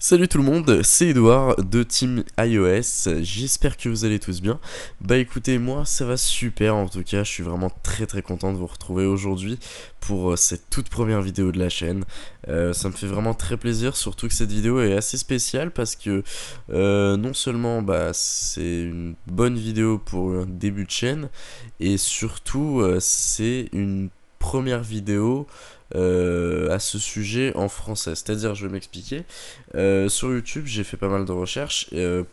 Salut tout le monde, c'est Edouard de Team iOS, j'espère que vous allez tous bien. Bah écoutez, moi ça va super en tout cas, je suis vraiment très content de vous retrouver aujourd'hui pour cette toute première vidéo de la chaîne. Ça me fait vraiment très plaisir, surtout que cette vidéo est assez spéciale parce que non seulement bah, c'est une bonne vidéo pour un début de chaîne, et surtout c'est une première vidéo à ce sujet en français. C'est-à-dire, je vais m'expliquer. Sur YouTube, j'ai fait pas mal de recherches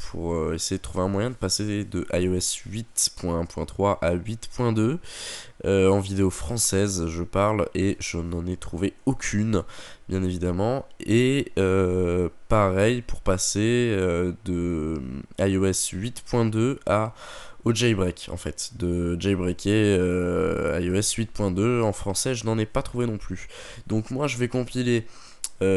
pour essayer de trouver un moyen de passer de iOS 8.1.3 à 8.2 en vidéo française, je parle, et je n'en ai trouvé aucune, bien évidemment. Et pareil pour passer de iOS 8.2 au jailbreak, en fait, de jailbreaker iOS 8.2 en français, je n'en ai pas trouvé non plus. Donc moi je vais compiler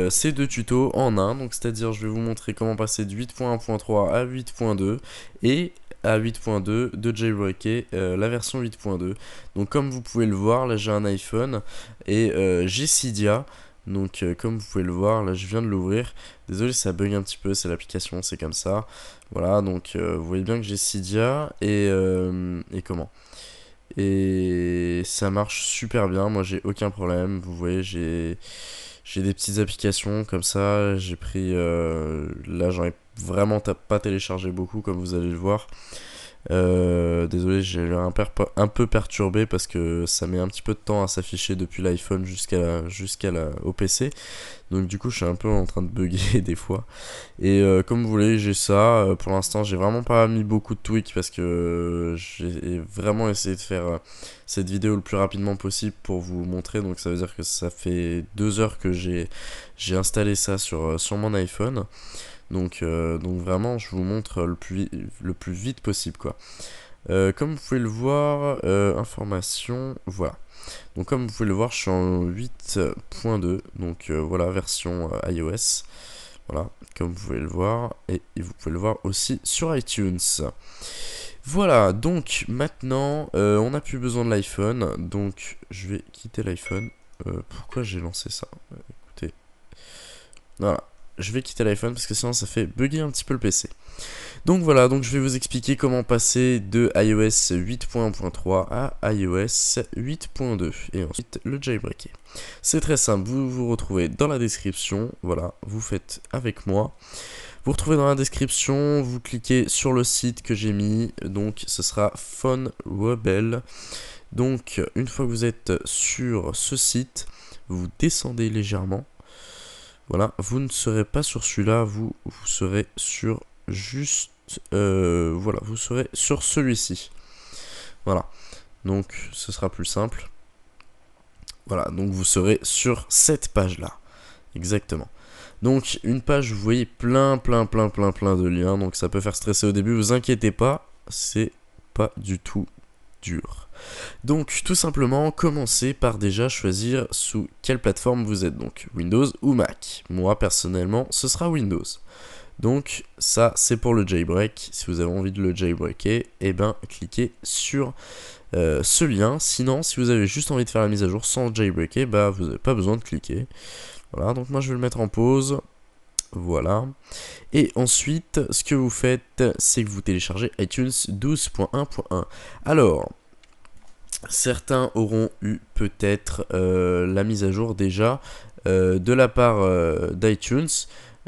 ces deux tutos en un, donc c'est-à-dire je vais vous montrer comment passer de 8.1.3 à 8.2 et à 8.2 de jailbreaker la version 8.2. Donc comme vous pouvez le voir, là j'ai un iPhone et j'ai Cydia. Donc comme vous pouvez le voir, là je viens de l'ouvrir. Désolé, ça bug un petit peu, c'est l'application, c'est comme ça. Voilà, donc vous voyez bien que j'ai Cydia et comment et ça marche super bien, moi j'ai aucun problème. Vous voyez, j'ai des petites applications comme ça, j'ai pris là j'en ai vraiment pas téléchargé beaucoup comme vous allez le voir. Désolé, j'ai l'air un peu perturbé parce que ça met un petit peu de temps à s'afficher depuis l'iPhone au PC. Donc du coup, je suis un peu en train de bugger des fois. Et comme vous voulez, j'ai ça. Pour l'instant, j'ai vraiment pas mis beaucoup de tweaks parce que j'ai vraiment essayé de faire cette vidéo le plus rapidement possible pour vous montrer. Donc ça veut dire que ça fait 2 heures que j'ai installé ça sur mon iPhone. Donc vraiment, je vous montre le plus vite possible, quoi. Comme vous pouvez le voir, information, voilà. Donc comme vous pouvez le voir, je suis en 8.2, donc voilà, version iOS. Voilà, comme vous pouvez le voir, et vous pouvez le voir aussi sur iTunes. Voilà, donc maintenant, on n'a plus besoin de l'iPhone, donc je vais quitter l'iPhone. Pourquoi j'ai lancé ça? Écoutez, voilà. Je vais quitter l'iPhone parce que sinon ça fait bugger un petit peu le PC. Donc voilà, donc je vais vous expliquer comment passer de iOS 8.1.3 à iOS 8.2 et ensuite le jailbreaker. C'est très simple, vous vous retrouvez dans la description, voilà, vous faites avec moi. Vous retrouvez dans la description, vous cliquez sur le site que j'ai mis, donc ce sera PhoneRebel. Donc une fois que vous êtes sur ce site, vous descendez légèrement. Voilà, vous ne serez pas sur celui-là, vous serez sur juste... voilà, vous serez sur celui-ci. Voilà, donc ce sera plus simple. Voilà, donc vous serez sur cette page-là. Exactement. Donc une page, vous voyez plein de liens, donc ça peut faire stresser au début, vous inquiétez pas, c'est pas du tout dur. Donc tout simplement, commencez par déjà choisir sous quelle plateforme vous êtes, donc Windows ou Mac. Moi personnellement, ce sera Windows. Donc ça c'est pour le jailbreak. Si vous avez envie de le jailbreaker, et ben cliquez sur ce lien. Sinon, si vous avez juste envie de faire la mise à jour sans jailbreaker, bah vous n'avez pas besoin de cliquer. Voilà, donc moi je vais le mettre en pause. Voilà. Et ensuite, ce que vous faites, c'est que vous téléchargez iTunes 12.1.1. Alors, certains auront eu peut-être la mise à jour déjà de la part d'iTunes.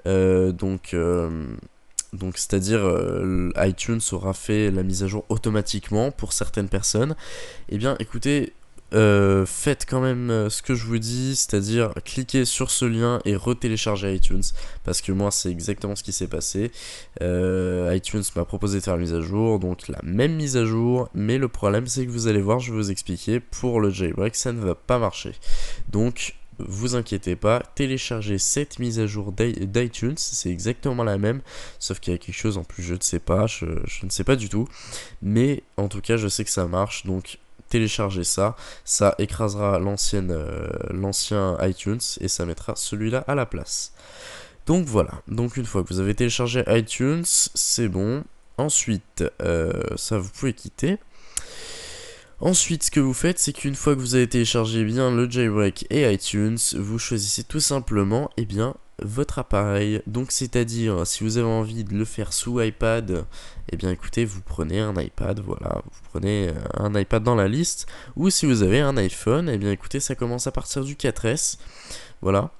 Donc c'est-à-dire iTunes aura fait la mise à jour automatiquement pour certaines personnes. Eh bien écoutez, faites quand même ce que je vous dis, c'est-à-dire cliquez sur ce lien et retéléchargez iTunes, parce que moi c'est exactement ce qui s'est passé. iTunes m'a proposé de faire la mise à jour, donc la même mise à jour, mais le problème c'est que vous allez voir, je vais vous expliquer, pour le jailbreak ça ne va pas marcher. Donc vous inquiétez pas, téléchargez cette mise à jour d'iTunes, c'est exactement la même, sauf qu'il y a quelque chose en plus, je ne sais pas, je ne sais pas du tout, mais en tout cas je sais que ça marche, donc téléchargez ça, ça écrasera l'ancien iTunes et ça mettra celui-là à la place. Donc voilà, donc une fois que vous avez téléchargé iTunes, c'est bon. Ensuite, ça vous pouvez quitter. Ensuite, ce que vous faites, c'est qu'une fois que vous avez téléchargé bien le jailbreak et iTunes, vous choisissez tout simplement, eh bien, votre appareil. Donc c'est-à-dire, si vous avez envie de le faire sous iPad, eh bien écoutez, vous prenez un iPad, voilà, vous prenez un iPad dans la liste. Ou si vous avez un iPhone, eh bien écoutez, ça commence à partir du 4S, voilà.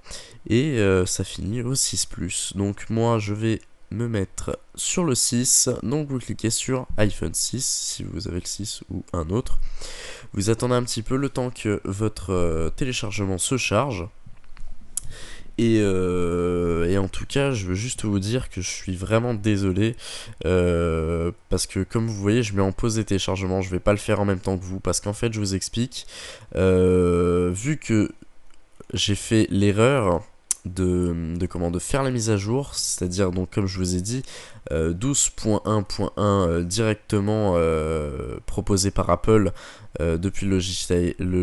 Et ça finit au 6 Plus. Donc moi, je vais me mettre sur le 6, donc vous cliquez sur iPhone 6 si vous avez le 6 ou un autre. Vous attendez un petit peu le temps que votre téléchargement se charge. Et en tout cas, je veux juste vous dire que je suis vraiment désolé parce que comme vous voyez, je mets en pause les téléchargements. Je vais pas le faire en même temps que vous parce qu'en fait, je vous explique. Vu que j'ai fait l'erreur de faire la mise à jour, c'est-à-dire donc comme je vous ai dit 12.1.1 directement proposé par Apple depuis le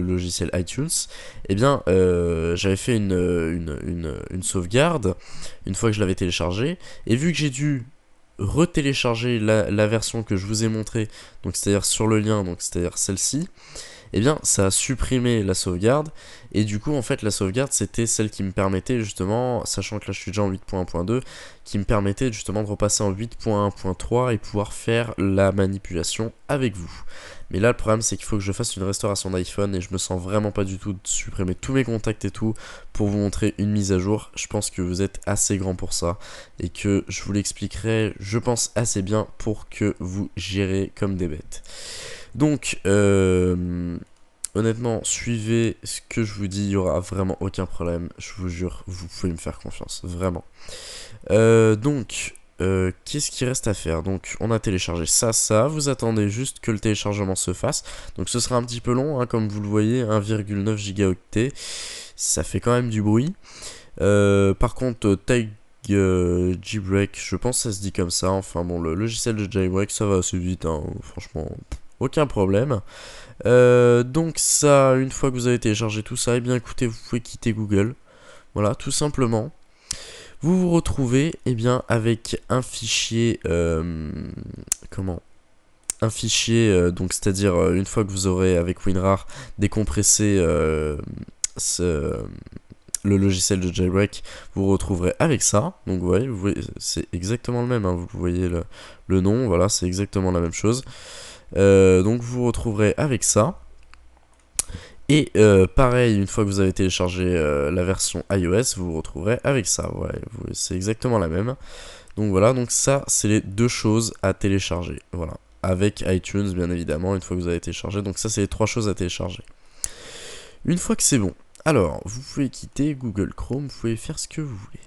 logiciel iTunes, eh bien j'avais fait une sauvegarde une fois que je l'avais téléchargé, et vu que j'ai dû retélécharger la version que je vous ai montrée, donc c'est-à-dire sur le lien, donc c'est-à-dire celle-ci, eh bien ça a supprimé la sauvegarde, et du coup en fait la sauvegarde c'était celle qui me permettait justement, sachant que là je suis déjà en 8.1.2, qui me permettait justement de repasser en 8.1.3 et pouvoir faire la manipulation avec vous. Mais là le problème c'est qu'il faut que je fasse une restauration d'iPhone et je me sens vraiment pas du tout de supprimer tous mes contacts et tout pour vous montrer une mise à jour. Je pense que vous êtes assez grand pour ça et que je vous l'expliquerai, je pense, assez bien pour que vous gérez comme des bêtes. Donc, honnêtement, suivez ce que je vous dis, il n'y aura vraiment aucun problème. Je vous jure, vous pouvez me faire confiance, vraiment. Donc, qu'est-ce qu'il reste à faire? Donc, on a téléchargé ça. Vous attendez juste que le téléchargement se fasse. Donc, ce sera un petit peu long, hein, comme vous le voyez, 1,9 gigaoctets. Ça fait quand même du bruit. Par contre, jailbreak, je pense que ça se dit comme ça. Enfin bon, le logiciel de jailbreak, ça va assez vite, hein, franchement, aucun problème. Donc ça, une fois que vous avez téléchargé tout ça, et bien écoutez, vous pouvez quitter Google. Voilà, tout simplement. Vous vous retrouvez bien avec un fichier, un fichier, donc c'est-à-dire une fois que vous aurez avec WinRAR décompressé le logiciel de jailbreak, vous retrouverez avec ça. Donc vous voyez c'est exactement le même, hein, vous voyez le nom, voilà, c'est exactement la même chose. Donc vous retrouverez avec ça. Et pareil, une fois que vous avez téléchargé la version iOS, vous vous retrouverez avec ça. Ouais, c'est exactement la même. Donc voilà, donc ça, c'est les deux choses à télécharger. Voilà, avec iTunes, bien évidemment, une fois que vous avez téléchargé. Donc ça, c'est les trois choses à télécharger. Une fois que c'est bon, alors, vous pouvez quitter Google Chrome, vous pouvez faire ce que vous voulez.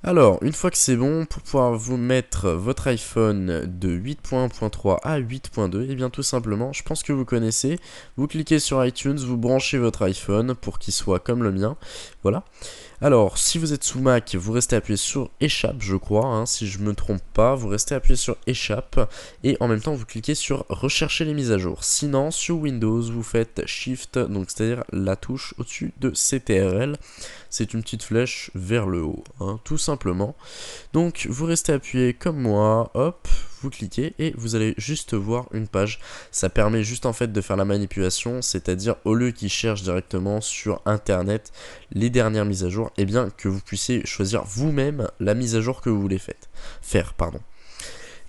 Alors, une fois que c'est bon, pour pouvoir vous mettre votre iPhone de 8.1.3 à 8.2, et bien tout simplement, je pense que vous connaissez, vous cliquez sur iTunes, vous branchez votre iPhone pour qu'il soit comme le mien, voilà. Alors, si vous êtes sous Mac, vous restez appuyé sur Échappe, je crois, hein, si je me trompe pas, vous restez appuyé sur Échappe, et en même temps, vous cliquez sur Rechercher les mises à jour. Sinon, sur Windows, vous faites Shift, donc c'est-à-dire la touche au-dessus de CTRL, c'est une petite flèche vers le haut, hein, tout simplement. Donc, vous restez appuyé comme moi, hop, vous cliquez et vous allez juste voir une page. Ça permet juste en fait de faire la manipulation, c'est-à-dire au lieu qu'il cherche directement sur internet les dernières mises à jour, et bien que vous puissiez choisir vous-même la mise à jour que vous voulez faire.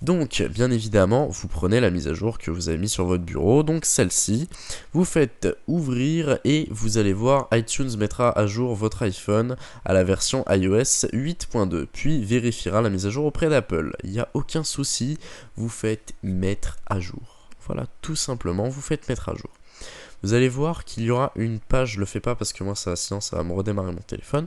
Donc, bien évidemment, vous prenez la mise à jour que vous avez mis sur votre bureau, donc celle-ci, vous faites ouvrir et vous allez voir, iTunes mettra à jour votre iPhone à la version iOS 8.2, puis vérifiera la mise à jour auprès d'Apple. Il n'y a aucun souci, vous faites mettre à jour. Voilà, tout simplement, vous faites mettre à jour. Vous allez voir qu'il y aura une page, je le fais pas parce que moi sinon ça va me redémarrer mon téléphone.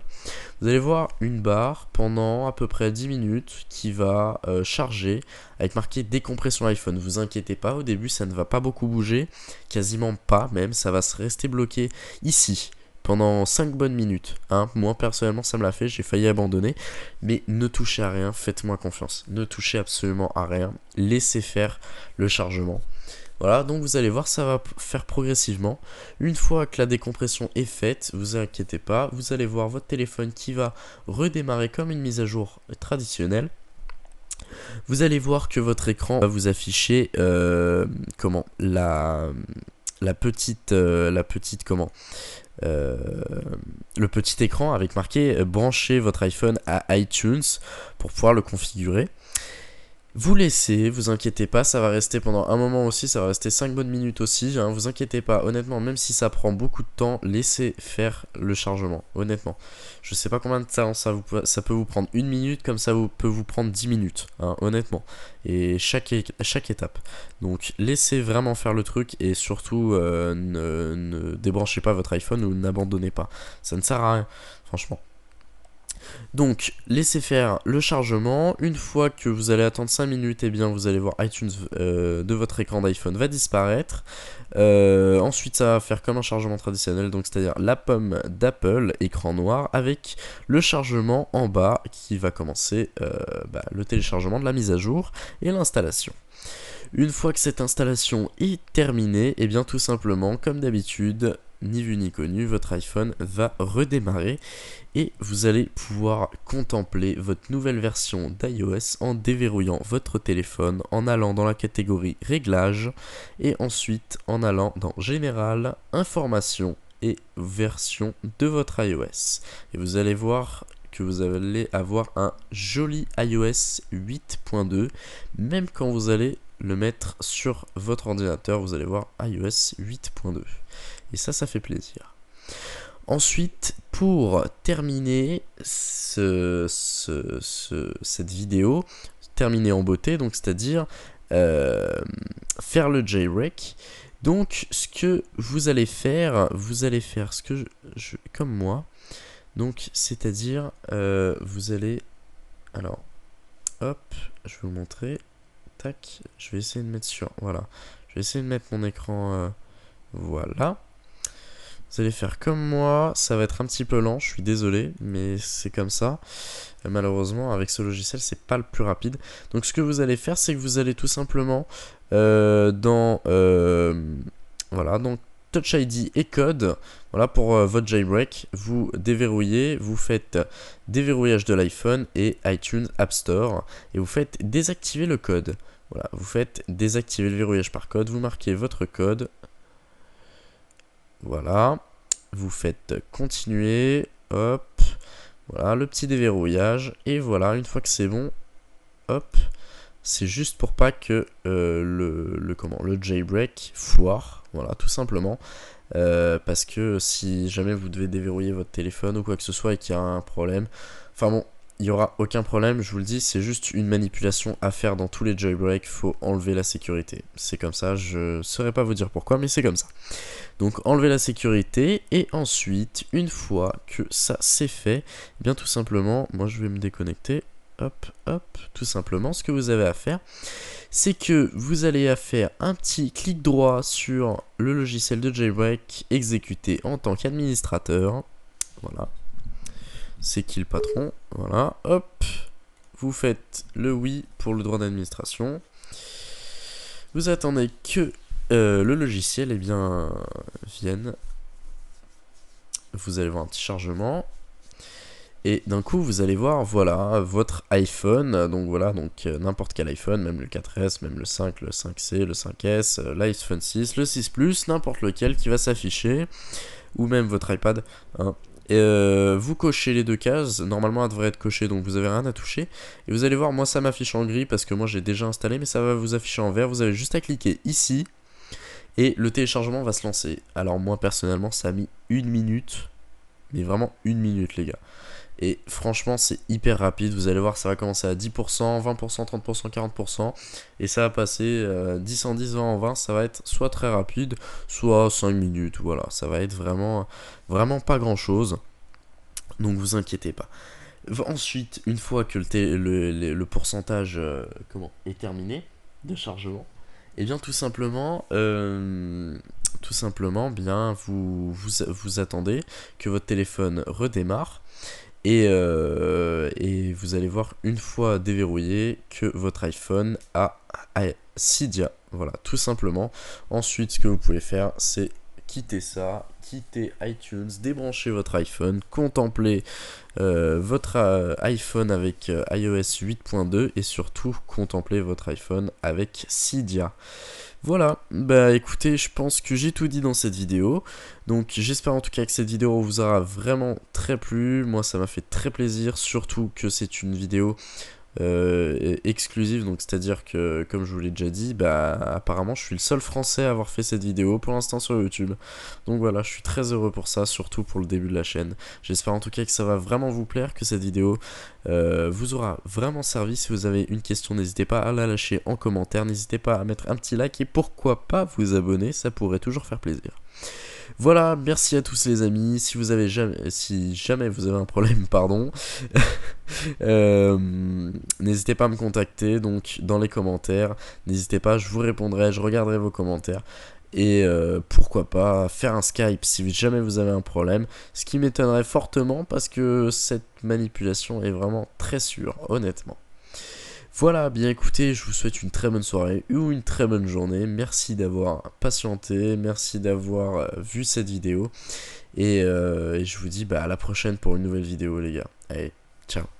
Vous allez voir une barre pendant à peu près 10 minutes qui va charger avec marqué décompression iPhone. Vous inquiétez pas, au début ça ne va pas beaucoup bouger, quasiment pas même, ça va se rester bloqué ici pendant 5 bonnes minutes. Hein. Moi personnellement ça me l'a fait, j'ai failli abandonner, mais ne touchez à rien, faites-moi confiance, ne touchez absolument à rien, laissez faire le chargement. Voilà, donc vous allez voir, ça va faire progressivement. Une fois que la décompression est faite, vous inquiétez pas, vous allez voir votre téléphone qui va redémarrer comme une mise à jour traditionnelle. Vous allez voir que votre écran va vous afficher euh, le petit écran avec marqué branchez votre iPhone à iTunes pour pouvoir le configurer. Vous laissez, vous inquiétez pas, ça va rester pendant un moment aussi, ça va rester 5 bonnes minutes aussi, hein, vous inquiétez pas, honnêtement, même si ça prend beaucoup de temps, laissez faire le chargement, honnêtement. Je sais pas combien de temps ça peut vous prendre 1 minute, comme ça peut vous prendre 10 minutes, hein, honnêtement. Et chaque étape. Donc laissez vraiment faire le truc et surtout ne débranchez pas votre iPhone ou n'abandonnez pas. Ça ne sert à rien, franchement. Donc, laissez faire le chargement. Une fois que vous allez attendre 5 minutes, et bien vous allez voir iTunes de votre écran d'iPhone va disparaître. Ensuite, ça va faire comme un chargement traditionnel, donc c'est-à-dire la pomme d'Apple, écran noir, avec le chargement en bas qui va commencer le téléchargement de la mise à jour et l'installation. Une fois que cette installation est terminée, et bien tout simplement, comme d'habitude, ni vu ni connu, votre iPhone va redémarrer et vous allez pouvoir contempler votre nouvelle version d'iOS en déverrouillant votre téléphone, en allant dans la catégorie réglages et ensuite en allant dans général, information et version de votre iOS. Et vous allez voir que vous allez avoir un joli iOS 8.2, même quand vous allez le mettre sur votre ordinateur, vous allez voir iOS 8.2. Et ça fait plaisir. Ensuite, pour terminer cette vidéo, terminer en beauté, donc c'est-à-dire faire le jailbreak. Donc, ce que vous allez faire ce que comme moi. Donc, c'est-à-dire, vous allez, alors, hop, je vais vous montrer. Tac, je vais essayer de mettre voilà, je vais essayer de mettre mon écran, voilà. Vous allez faire comme moi, ça va être un petit peu lent, je suis désolé, mais c'est comme ça. Malheureusement, avec ce logiciel, c'est pas le plus rapide. Donc ce que vous allez faire, c'est que vous allez tout simplement dans Touch ID et code, voilà pour votre jailbreak, vous déverrouillez, vous faites déverrouillage de l'iPhone et iTunes App Store, et vous faites désactiver le code. Voilà, vous faites désactiver le verrouillage par code, vous marquez votre code. Voilà, vous faites continuer, hop, voilà, le petit déverrouillage, et voilà, une fois que c'est bon, hop, c'est juste pour pas que le jailbreak foire, voilà, tout simplement, parce que si jamais vous devez déverrouiller votre téléphone ou quoi que ce soit et qu'il y a un problème, enfin bon, il n'y aura aucun problème, je vous le dis, c'est juste une manipulation à faire dans tous les jailbreaks, faut enlever la sécurité. C'est comme ça, je saurais pas vous dire pourquoi, mais c'est comme ça. Donc enlever la sécurité, et ensuite, une fois que ça c'est fait, eh bien tout simplement, moi je vais me déconnecter, hop, hop, tout simplement, ce que vous avez à faire, c'est que vous allez faire un petit clic droit sur le logiciel de jailbreak exécuté en tant qu'administrateur, voilà. C'est qui le patron? Voilà, hop. Vous faites le oui pour le droit d'administration. Vous attendez que le logiciel vienne. Vous allez voir un petit chargement. Et d'un coup, vous allez voir, voilà, votre iPhone. Donc voilà, n'importe quel iPhone, même le 4S, même le 5, le 5C, le 5S, l'iPhone 6, le 6 Plus, n'importe lequel qui va s'afficher. Ou même votre iPad, hein. Vous cochez les deux cases, normalement elle devrait être cochée, donc vous avez rien à toucher, et vous allez voir, moi ça m'affiche en gris parce que moi j'ai déjà installé, mais ça va vous afficher en vert. Vous avez juste à cliquer ici et le téléchargement va se lancer. Alors moi personnellement ça a mis 1 minute, mais vraiment 1 minute les gars, et franchement c'est hyper rapide. Vous allez voir, ça va commencer à 10%, 20%, 30%, 40%, et ça va passer 10 en 10, 20 en 20. Ça va être soit très rapide, soit 5 minutes, voilà, ça va être vraiment pas grand chose, donc vous inquiétez pas. Ensuite, une fois que le pourcentage est terminé de chargement, et bien tout simplement bien vous attendez que votre téléphone redémarre. Et vous allez voir, une fois déverrouillé, que votre iPhone a Cydia. Voilà, tout simplement. Ensuite, ce que vous pouvez faire, c'est quitter ça, quitter iTunes, débrancher votre iPhone, contempler votre iPhone avec iOS 8.2 et surtout contempler votre iPhone avec Cydia. Voilà, bah écoutez, je pense que j'ai tout dit dans cette vidéo, donc j'espère en tout cas que cette vidéo vous aura vraiment très plu, moi ça m'a fait très plaisir, surtout que c'est une vidéo exclusive, donc c'est à dire que comme je vous l'ai déjà dit, bah apparemment je suis le seul français à avoir fait cette vidéo pour l'instant sur YouTube, donc voilà, je suis très heureux pour ça, surtout pour le début de la chaîne. J'espère en tout cas que ça va vraiment vous plaire, que cette vidéo vous aura vraiment servi. Si vous avez une question, n'hésitez pas à la lâcher en commentaire, n'hésitez pas à mettre un petit like et pourquoi pas vous abonner, ça pourrait toujours faire plaisir. Voilà, merci à tous les amis. Si jamais vous avez un problème, pardon, n'hésitez pas à me contacter donc dans les commentaires. N'hésitez pas, je vous répondrai, je regarderai vos commentaires. Et pourquoi pas faire un Skype si jamais vous avez un problème. Ce qui m'étonnerait fortement parce que cette manipulation est vraiment très sûre, honnêtement. Voilà, bien écoutez, je vous souhaite une très bonne soirée ou une très bonne journée. Merci d'avoir patienté, merci d'avoir vu cette vidéo. Et je vous dis à la prochaine pour une nouvelle vidéo les gars. Allez, ciao.